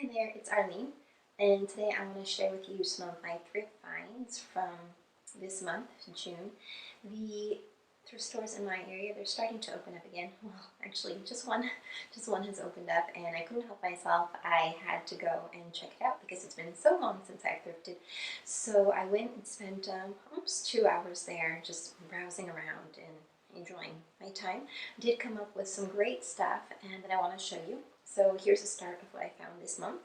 Hi there, it's Arlene, and today I want to share with you some of my thrift finds from this month, June. The thrift stores in my area, they're starting to open up again. Well, actually, just one has opened up, and I couldn't help myself. I had to go and check it out because it's been so long since I thrifted. So I went and spent almost 2 hours there, just browsing around and enjoying my time. Did come up with some great stuff, and that I want to show you. So here's a start of what I found this month.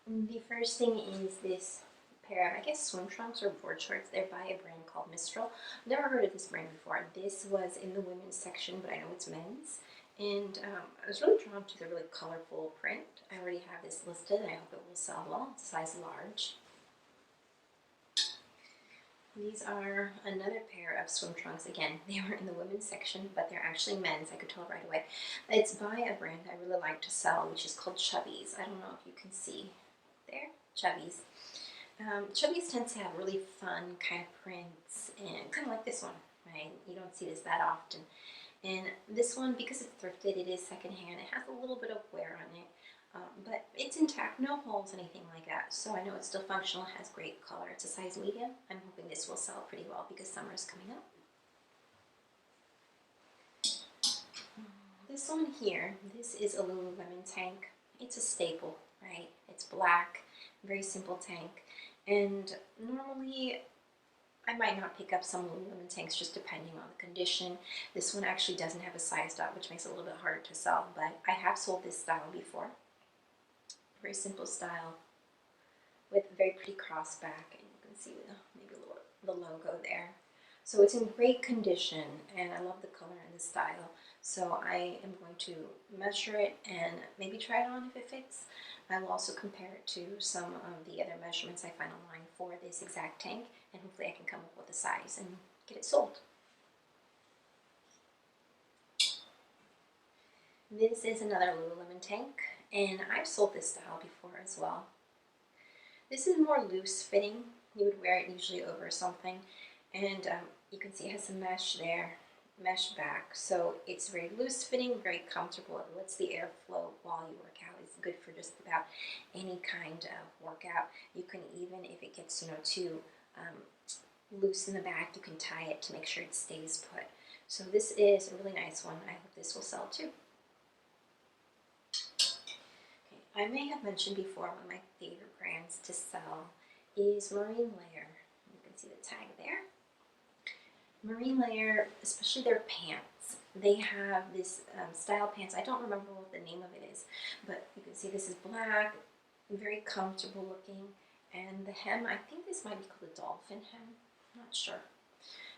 The first thing is this pair of, I guess, swim trunks or board shorts. They're by a brand called Mistral. Never heard of this brand before. This was in the women's section, but I know it's men's. And I was really drawn to the really colorful print. I already have this listed, and I hope it will sell well. It's size large. These are another pair of swim trunks. Again, they were in the women's section, but they're actually men's. I could tell right away. It's by a brand I really like to sell, which is called Chubbies. I don't know if you can see there, Chubbies. Chubbies tends to have really fun kind of prints, and kind of like this one, right? You don't see this that often. And this one, because it's thrifted, it is secondhand. It has a little bit of wear on it, but it's intact, no holes, anything like that. So I know it's still functional, has great color. It's a size medium. I'm hoping this will sell pretty well because summer is coming up. This one here, this is a Lululemon tank. It's a staple, right? It's black, very simple tank. And normally I might not pick up some Lululemon tanks just depending on the condition. This one actually doesn't have a size dot, which makes it a little bit harder to sell, but I have sold this style before. Very simple style with a very pretty crossback, and you can see maybe a little the logo there. So it's in great condition, and I love the color and the style. So I am going to measure it and maybe try it on if it fits. I will also compare it to some of the other measurements I find online for this exact tank, and hopefully I can come up with a size and get it sold. This is another Lululemon tank, and I've sold this style before as well. This is more loose fitting. You would wear it usually over something, and you can see it has some mesh there, mesh back, so it's very loose fitting, very comfortable. It lets the air flow while you work out. It's good for just about any kind of workout. You can even, if it gets too loose in the back, you can tie it to make sure it stays put. So this is a really nice one. I hope this will sell too. I may have mentioned before one of my favorite brands to sell is Marine Layer. You can see the tag there. Marine Layer, especially their pants. They have this style pants. I don't remember what the name of it is, but you can see this is black, very comfortable looking. And the hem, I think this might be called a dolphin hem. I'm not sure.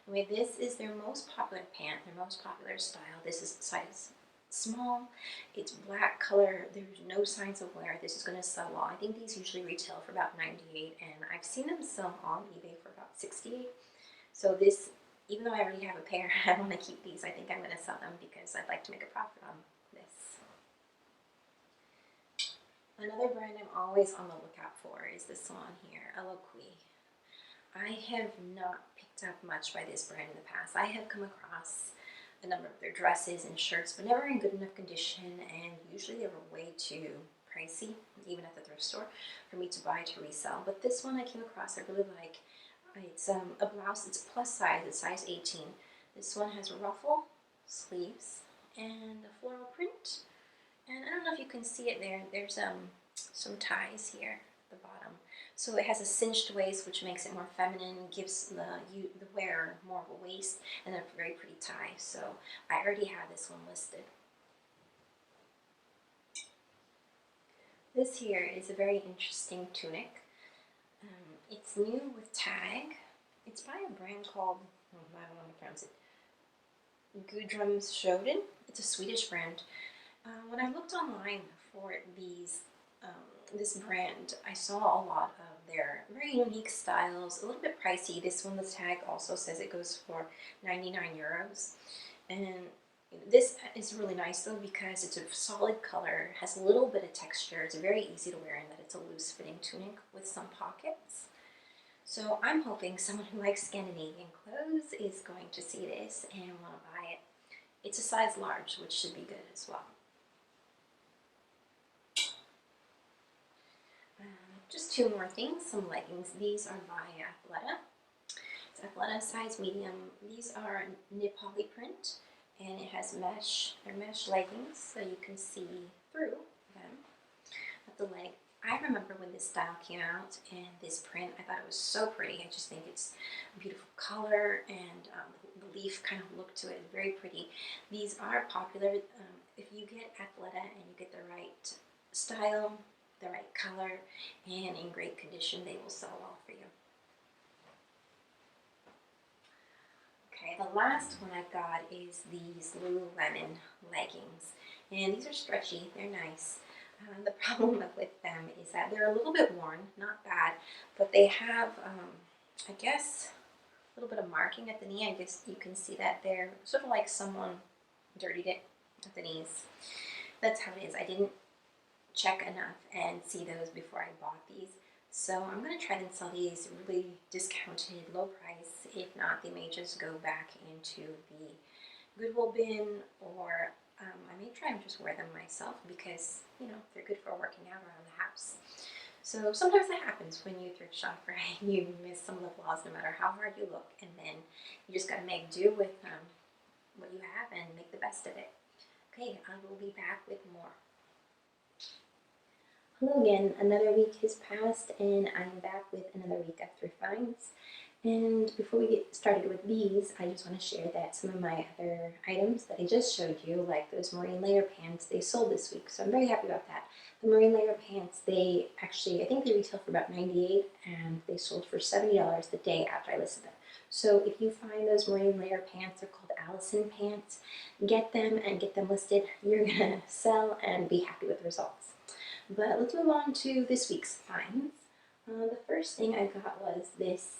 Anyway, this is their most popular pant, their most popular style. This is size small. It's black color. There's no signs of wear. This is going to sell well. I think these usually retail for about $98, and I've seen them sell on eBay for about $68. So this, even though I already have a pair, I want to keep these. I think I'm going to sell them because I'd like to make a profit on this. Another brand I'm always on the lookout for is this one here, Eloquii. I have not picked up much by this brand in the past. I have come across a number of their dresses and shirts, but never in good enough condition, and usually they were way too pricey, even at the thrift store, for me to buy to resell. But this one I came across, I really like. It's a blouse, it's plus size, it's size 18. This one has a ruffle, sleeves, and a floral print. And I don't know if you can see it there, there's some ties here at the bottom. So it has a cinched waist, which makes it more feminine, gives the wearer more of a waist, and a very pretty tie. So I already have this one listed. This here is a very interesting tunic. It's new with tag. It's by a brand called, I don't know how to pronounce it, Gudrun Schoden. It's a Swedish brand. When I looked online for this brand, I saw a lot of their very unique styles, a little bit pricey. This one, the tag also says it goes for 99 euros. And this is really nice though because it's a solid color, has a little bit of texture. It's very easy to wear in that it's a loose fitting tunic with some pockets. So I'm hoping someone who likes Scandinavian clothes is going to see this and want to buy it. It's a size large, which should be good as well. just two more things, some leggings. These are by Athleta. It's Athleta size medium. These are knit poly print, and it has mesh. They're mesh leggings, so you can see through them at the leg. I remember when this style came out and this print, I thought it was so pretty. I just think it's a beautiful color, and the leaf kind of look to it, very pretty. These are popular. If you get Athleta and you get the right style, the right color, and in great condition, they will sell well for you. Okay, the last one I got is these Lululemon leggings, and these are stretchy, they're nice. The problem with them is that they're a little bit worn, not bad, but they have, I guess, a little bit of marking at the knee. I guess you can see that they're sort of like someone dirtied it at the knees. That's how it is. I didn't check enough and see those before I bought these. So I'm going to try and sell these really discounted, low price. If not, they may just go back into the Goodwill bin, or I may try and just wear them myself because, you know, they're good for working out around the house. So sometimes that happens when you thrift shop, right? You miss some of the flaws no matter how hard you look, and then you just got to make do with what you have and make the best of it. Okay, I will be back with more. Hello again, another week has passed and I'm back with another week of thrift finds. And before we get started with these, I just want to share that some of my other items that I just showed you, like those marine layer pants, they sold this week, so I'm very happy about that. The marine layer pants, they actually, I think they retail for about $98 and they sold for $70 the day after I listed them. So if you find those marine layer pants, they're called Allison pants, get them and get them listed. You're gonna sell and be happy with the results. But let's move on to this week's finds. The first thing I got was this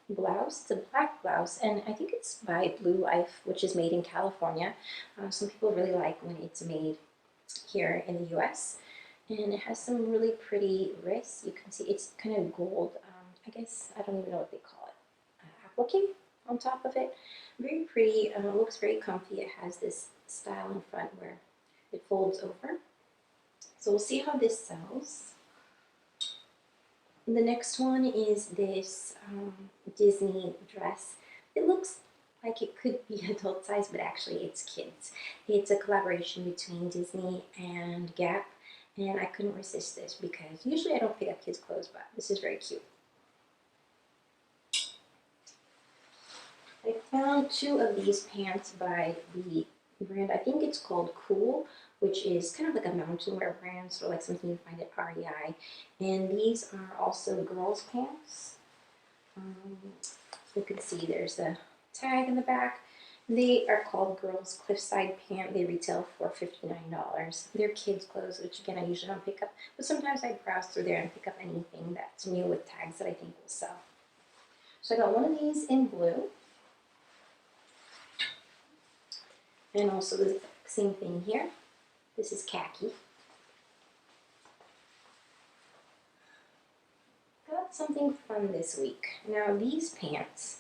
blouse. It's a black blouse, and I think it's by Blue Life, which is made in California. Some people really like when it's made here in the US. And it has some really pretty wrists. You can see it's kind of gold. I guess, I don't even know what they call it. Applique on top of it. Very pretty. Looks very comfy. It has this style in front where it folds over. So we'll see how this sells. The next one is this Disney dress. It looks like it could be adult size, but actually it's kids. It's a collaboration between Disney and Gap, and I couldn't resist this because usually I don't pick up kids' clothes, but this is very cute. I found two of these pants by the brand, I think it's called Cool, which is kind of like a mountain wear brand, so like something you find at REI. And these are also girls' pants. You can see there's a tag in the back. They are called Girls Cliffside Pant. They retail for $59. They're kids' clothes, which again I usually don't pick up, but sometimes I browse through there and pick up anything that's new with tags that I think will sell. So I got one of these in blue. And also the same thing here. This is khaki. Got something fun this week. Now these pants,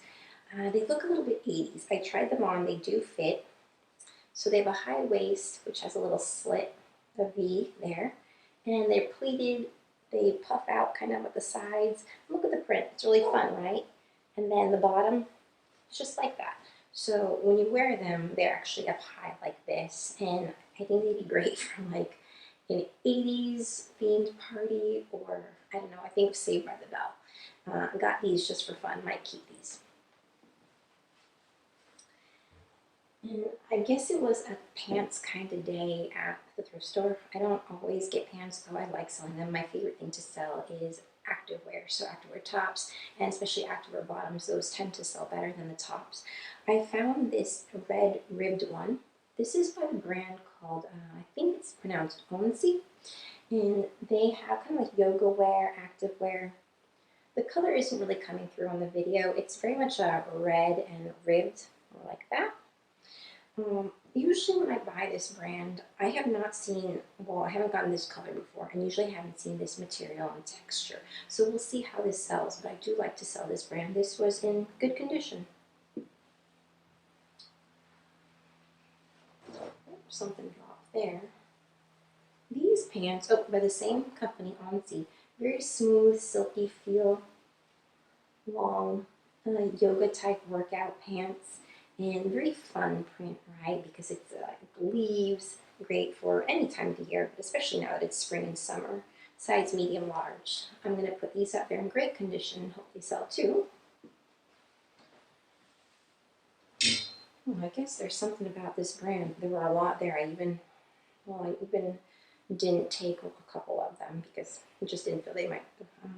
they look a little bit 80s. I tried them on, they do fit. So they have a high waist, which has a little slit, a V there. And they're pleated, they puff out kind of at the sides. Look at the print, it's really fun, right? And then the bottom, it's just like that. So when you wear them, they're actually up high like this, and I think they'd be great for like an 80s themed party, or I don't know, I think Saved by the Bell. I got these just for fun, might keep these. And I guess it was a pants kind of day at the thrift store. I don't always get pants, though I like selling them. My favorite thing to sell is activewear, so activewear tops and especially activewear bottoms. Those tend to sell better than the tops. I found this red ribbed one. This is by a brand called, I think it's pronounced Onsi, and they have kind of like yoga wear, activewear. The color isn't really coming through on the video. It's very much red and ribbed, like that. Usually when I buy this brand, I have not seen, well, I haven't gotten this color before, and usually I haven't seen this material and texture. So we'll see how this sells, but I do like to sell this brand. This was in good condition. Something dropped there. These pants, oh, by the same company, Onsi, Very smooth, silky feel, long yoga type workout pants, and very fun print, right? Because it's leaves, great for any time of the year, but especially now that it's spring and summer. Size medium large. I'm going to put these up there in great condition, hopefully sell too. I guess there's something about this brand. There were a lot there. I even didn't take a couple of them because I just didn't feel they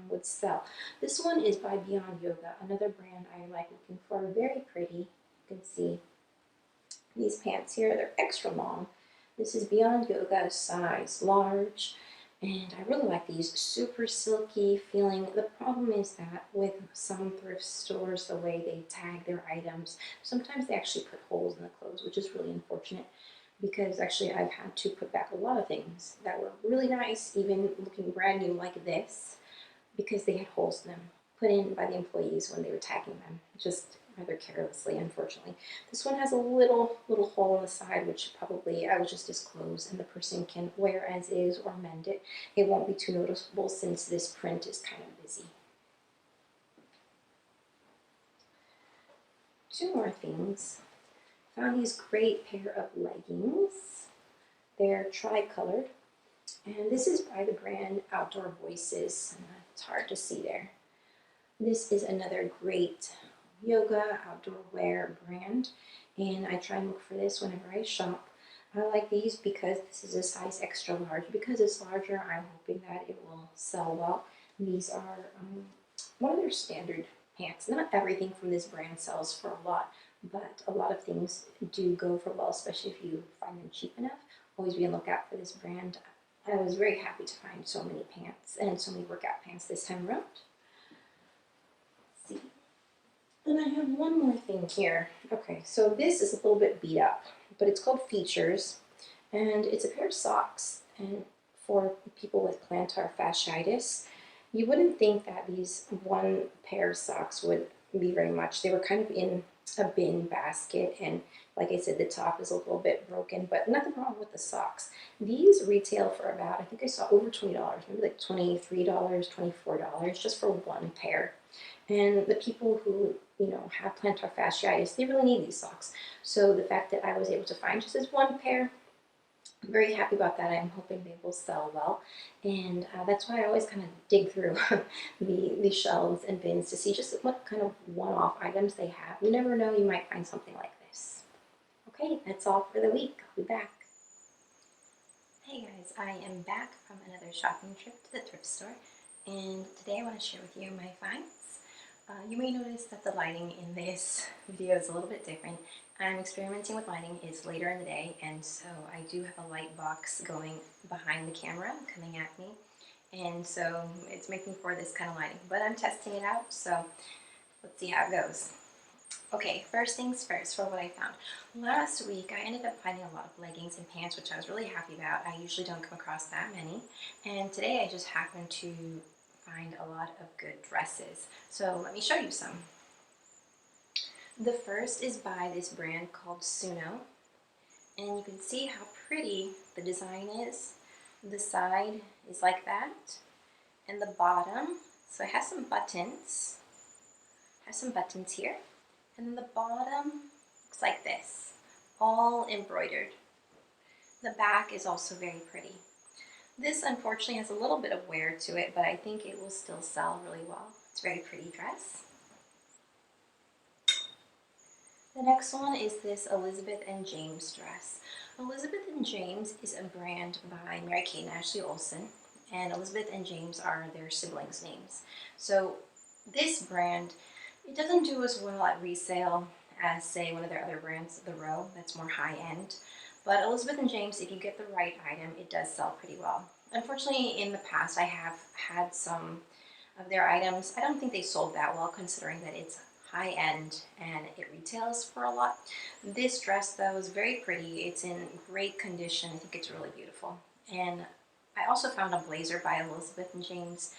would sell. This one is by Beyond Yoga, another brand I like looking for. Very pretty. You can see these pants here. They're extra long. This is Beyond Yoga, size large. And I really like these, super silky feeling. The problem is that with some thrift stores, the way they tag their items, sometimes they actually put holes in the clothes, which is really unfortunate because actually I've had to put back a lot of things that were really nice, even looking brand new like this, because they had holes in them, put in by the employees when they were tagging them, just rather carelessly, unfortunately. This one has a little hole in the side, which probably I will just disclose and the person can wear as is or mend it. It won't be too noticeable since this print is kind of busy. Two more things. Found these great pair of leggings. They're tri-colored, and this is by the brand Outdoor Voices. It's hard to see there. This is another great yoga outdoor wear brand, and I try and look for this whenever I shop. I like these because this is a size extra large. Because it's larger, I'm hoping that it will sell well. These are one of their standard pants. Not everything from this brand sells for a lot, but a lot of things do go for well, especially if you find them cheap enough. Always be on the lookout for this brand. I was very happy to find so many pants and so many workout pants this time around. Let's see. And I have one more thing here. Okay, so this is a little bit beat up, but it's called Features, and it's a pair of socks. And for people with plantar fasciitis, you wouldn't think that these one pair of socks would be very much. They were kind of in a bin basket, and like I said, the top is a little bit broken, but nothing wrong with the socks. These retail for about, I think I saw over $20, maybe like $23, $24 just for one pair. And the people who, have plantar fasciitis, they really need these socks. So the fact that I was able to find just this one pair, I'm very happy about that. I'm hoping they will sell well. And that's why I always kind of dig through the shelves and bins to see just what kind of one-off items they have. You never know, you might find something like this. Okay, that's all for the week. I'll be back. Hey guys, I am back from another shopping trip to the thrift store, and today I want to share with you my finds. You may notice that the lighting in this video is a little bit different. I'm experimenting with lighting. It's later in the day, and so I do have a light box going behind the camera coming at me, and so it's making for this kind of lighting, but I'm testing it out, so let's see how it goes. Okay, first things first for what I found. Last week I ended up finding a lot of leggings and pants, which I was really happy about. I usually don't come across that many, and today I just happened to find a lot of good dresses. So let me show you some. The first is by this brand called Suno, and you can see how pretty the design is. The side is like that, and the bottom, so it has some buttons. Here, and then the bottom looks like this, all embroidered. The back is also very pretty. This unfortunately has a little bit of wear to it, but I think it will still sell really well. It's a very pretty dress. The next one is this Elizabeth and James dress. Elizabeth and James is a brand by Mary-Kate and Ashley Olsen, and Elizabeth and James are their siblings' names. So this brand, it doesn't do as well at resale as, say, one of their other brands, The Row, that's more high-end. But Elizabeth and James, if you get the right item, it does sell pretty well. Unfortunately, in the past, I have had some of their items. I don't think they sold that well, considering that it's high-end and it retails for a lot. This dress, though, is very pretty. It's in great condition. I think it's really beautiful. And I also found a blazer by Elizabeth and James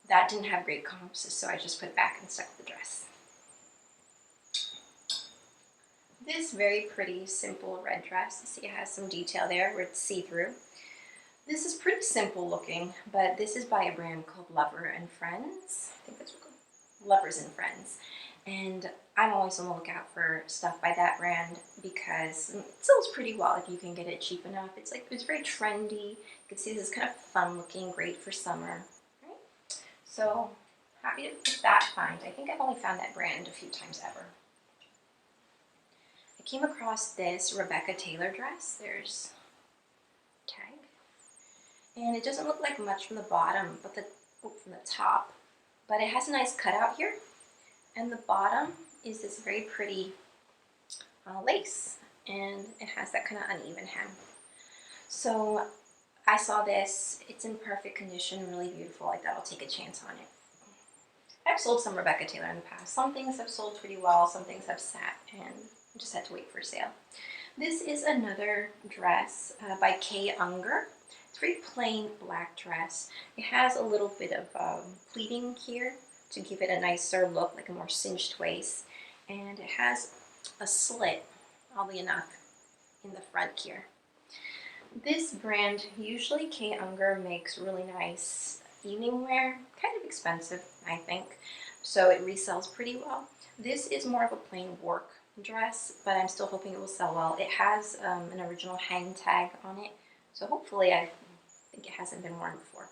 that didn't have great comps, so I just put it back and stuck with the dress. This very pretty, simple red dress, see it has some detail there where it's see-through. This is pretty simple looking, but this is by a brand called Lover and Friends. I think that's what it's called. Lovers and Friends. And I'm always on the lookout for stuff by that brand because it sells pretty well if you can get it cheap enough. It's very trendy. You can see this is kind of fun looking, great for summer. Right? So happy to get that find. I think I've only found that brand a few times ever. I came across this Rebecca Taylor dress. There's a tag. And it doesn't look like much from the bottom, but from the top. But it has a nice cutout here. And the bottom is this very pretty lace, and it has that kind of uneven hem. So I saw this, it's in perfect condition, really beautiful. I thought I'll take a chance on it. I've sold some Rebecca Taylor in the past. Some things have sold pretty well, some things have sat and just had to wait for sale. This is another dress by Kay Unger. It's a very plain black dress. It has a little bit of pleating here to give it a nicer look, like a more cinched waist. And it has a slit, oddly enough, in the front here. This brand, usually Kay Unger makes really nice evening wear, kind of expensive, I think, so it resells pretty well. This is more of a plain work dress, but I'm still hoping it will sell well. It has an original hang tag on it, so hopefully I think it hasn't been worn before.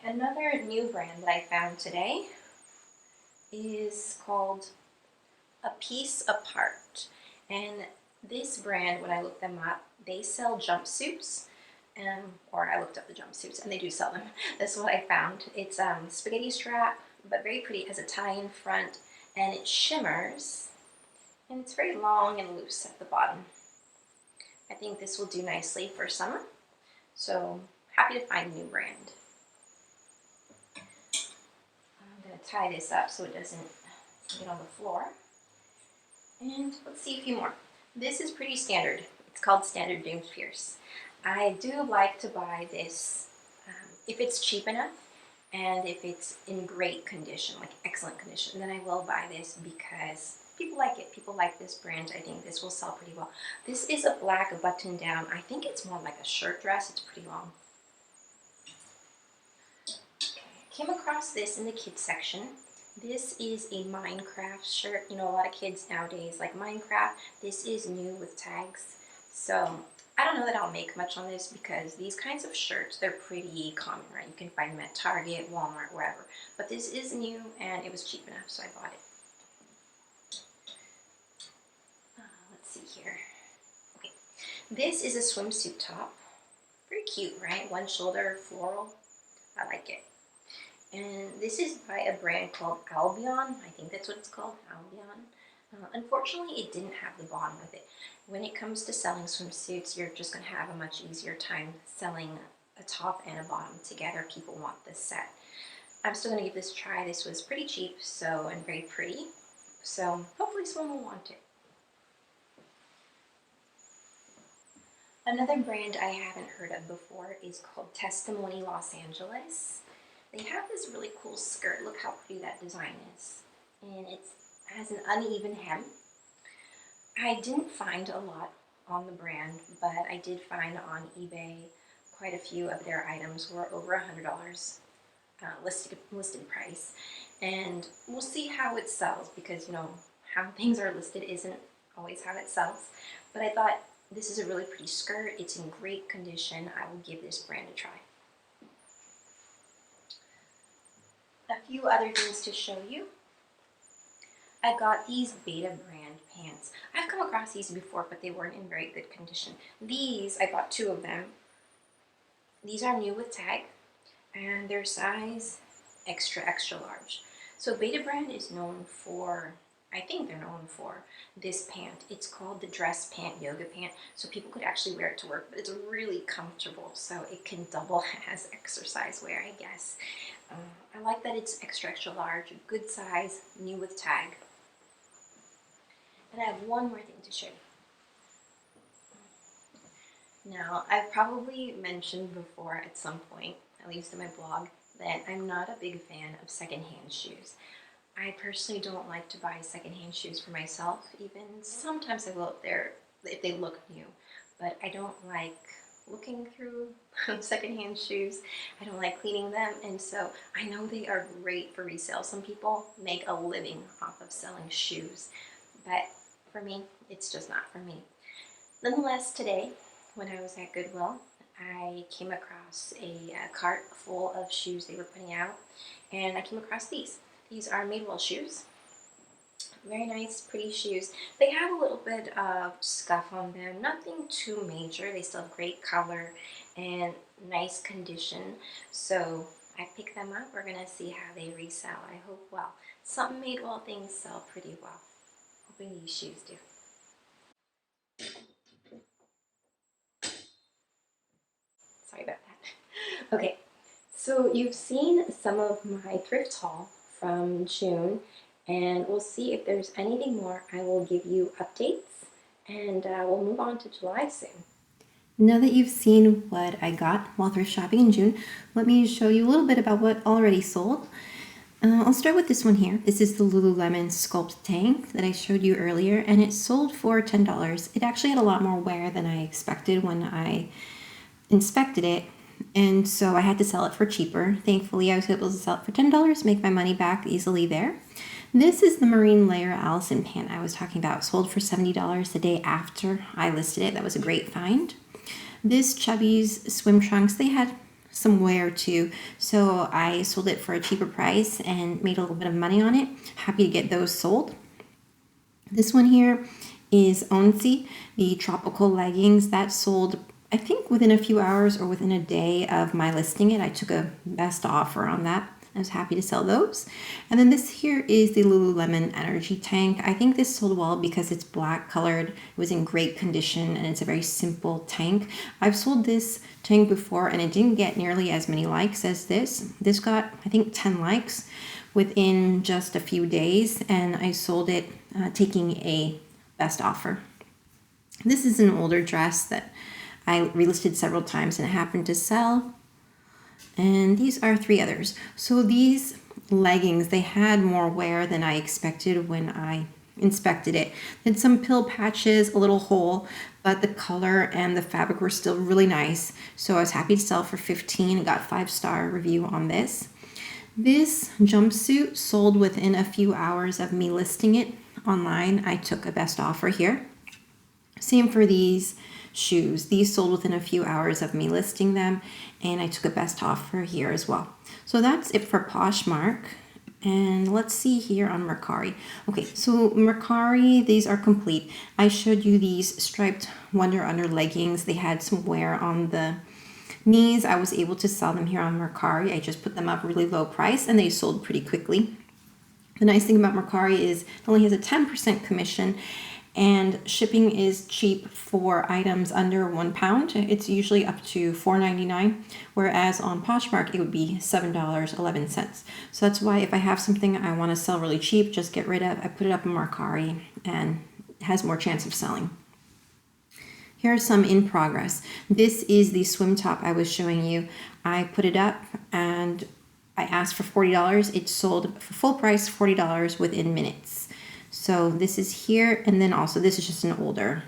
Another new brand that I found today is called A Piece Apart. And this brand, when I looked them up, they sell jumpsuits. Or I looked up the jumpsuits and they do sell them. That's what I found. It's spaghetti strap, but very pretty. It has a tie in front and it shimmers. And it's very long and loose at the bottom. I think this will do nicely for summer. So happy to find a new brand. I'm going to tie this up so it doesn't get on the floor. And let's see a few more. This is pretty standard. It's called Standard James Pierce. I do like to buy this if it's cheap enough and if it's in great condition, like excellent condition, then I will buy this because people like it. People like this brand. I think this will sell pretty well. This is a black button down. I think it's more like a shirt dress. It's pretty long. Came across this in the kids section. This is a Minecraft shirt. You know, a lot of kids nowadays like Minecraft. This is new with tags. So I don't know that I'll make much on this because these kinds of shirts, they're pretty common, right? You can find them at Target, Walmart, wherever. But this is new and it was cheap enough, so I bought it. Let's see here. Okay, this is a swimsuit top. Very cute, right? One shoulder, floral. I like it. And this is by a brand called Albion. I think that's what it's called, Albion. Unfortunately, it didn't have the bottom with it. When it comes to selling swimsuits, you're just going to have a much easier time selling a top and a bottom together. People want this set. I'm still going to give this a try. This was pretty cheap, and very pretty. So hopefully someone will want it. Another brand I haven't heard of before is called Testimony Los Angeles. They have this really cool skirt. Look how pretty that design is. And it has an uneven hem. I didn't find a lot on the brand, but I did find on eBay quite a few of their items were over $100 listed price. And we'll see how it sells because, you know, how things are listed isn't always how it sells. But I thought this is a really pretty skirt. It's in great condition. I will give this brand a try. A few other things to show you. I got these Beta brand pants. I've come across these before, but they weren't in very good condition. These, I bought 2 of them. These are new with tag, and they're size extra, extra large. So Beta brand is known for, I think they're known for this pant. It's called the dress pant, yoga pant, so people could actually wear it to work, but it's really comfortable, so it can double as exercise wear, I guess. I like that it's extra, extra large, good size, new with tag. And I have one more thing to show you. Now, I've probably mentioned before at some point, at least in my blog, that I'm not a big fan of secondhand shoes. I personally don't like to buy secondhand shoes for myself, even sometimes I will if they look new, but I don't like looking through secondhand shoes. I don't like cleaning them, and so I know they are great for resale. Some people make a living off of selling shoes, but for me, it's just not for me. Nonetheless, today, when I was at Goodwill, I came across a cart full of shoes they were putting out, and I came across these. These are Madewell shoes. Very nice, pretty shoes. They have a little bit of scuff on them, nothing too major. They still have great color and nice condition. So I picked them up. We're gonna see how they resell. I hope well. Some Madewell things sell pretty well. Hoping these shoes do. Sorry about that. Okay, so you've seen some of my thrift haul from June, and we'll see if there's anything more. I will give you updates, and we'll move on to July soon. Now that you've seen what I got while thrift shopping in June, let me show you a little bit about what already sold. I'll start with this one here. This is the Lululemon Sculpt Tank that I showed you earlier, and it sold for $10. It actually had a lot more wear than I expected when I inspected it, and so I had to sell it for cheaper. Thankfully, I was able to sell it for $10, make my money back easily there. This is the Marine Layer Allison pant I was talking about. It sold for $70 the day after I listed it. That was a great find. This Chubby's swim trunks, they had some wear too, so I sold it for a cheaper price and made a little bit of money on it. Happy to get those sold. This one here is Onsi, the tropical leggings. That sold, I think, within a few hours or within a day of my listing it. I took a best offer on that. I was happy to sell those. And then this here is the Lululemon Energy Tank. I think this sold well because it's black colored. It was in great condition and it's a very simple tank. I've sold this tank before and it didn't get nearly as many likes as this. This got, I think, 10 likes within just a few days, and I sold it taking a best offer. This is an older dress that I relisted several times and it happened to sell. And these are 3 others. So these leggings, they had more wear than I expected when I inspected it. It had some pill patches, a little hole, but the color and the fabric were still really nice. So I was happy to sell for $15 and got 5-star review on this. This jumpsuit sold within a few hours of me listing it online. I took a best offer here. Same for these shoes. These sold within a few hours of me listing them, and I took a best offer here as well. So that's it for Poshmark. And let's see here on Mercari. Okay, so Mercari, these are complete. I showed you these striped Wonder Under leggings. They had some wear on the knees. I was able to sell them here on Mercari. I just put them up really low price and they sold pretty quickly. The nice thing about Mercari is it only has a 10% commission, and shipping is cheap for items under £1. It's usually up to $4.99, whereas on Poshmark it would be $7.11. So that's why if I have something I want to sell really cheap, just get rid of, I put it up in Mercari and it has more chance of selling. Here are some in progress. This is the swim top I was showing you. I put it up and I asked for $40. It sold for full price, $40 within minutes. So this is here, and then also this is just an older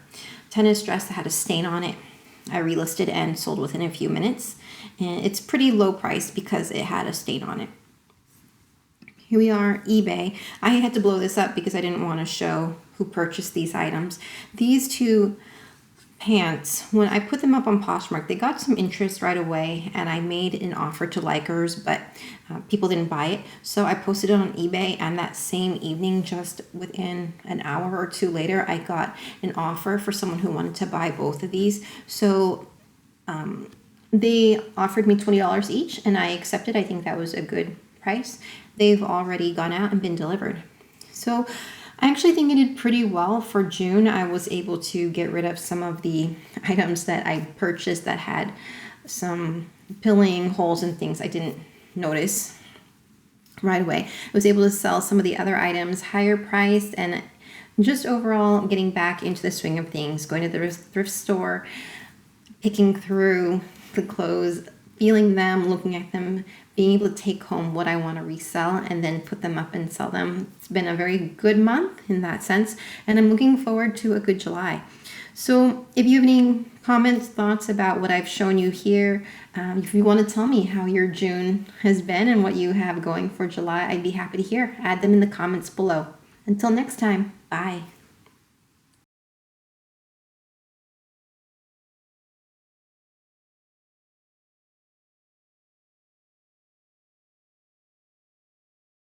tennis dress that had a stain on it. I relisted and sold within a few minutes, and it's pretty low priced because it had a stain on it. Here we are, eBay. I had to blow this up because I didn't want to show who purchased these items. These 2 pants, when I put them up on Poshmark, they got some interest right away, and I made an offer to likers, but people didn't buy it. So I posted it on eBay, and that same evening, just within an hour or 2 later, I got an offer for someone who wanted to buy both of these. So they offered me $20 each, and I accepted. I think that was a good price. They've already gone out and been delivered. So I actually think I did pretty well for June. I was able to get rid of some of the items that I purchased that had some pilling holes and things I didn't notice right away. I was able to sell some of the other items higher priced, and just overall getting back into the swing of things, going to the thrift store, picking through the clothes, feeling them, looking at them, being able to take home what I want to resell and then put them up and sell them. It's been a very good month in that sense, and I'm looking forward to a good July. So if you have any comments, thoughts about what I've shown you here, if you want to tell me how your June has been and what you have going for July, I'd be happy to hear. Add them in the comments below. Until next time, bye.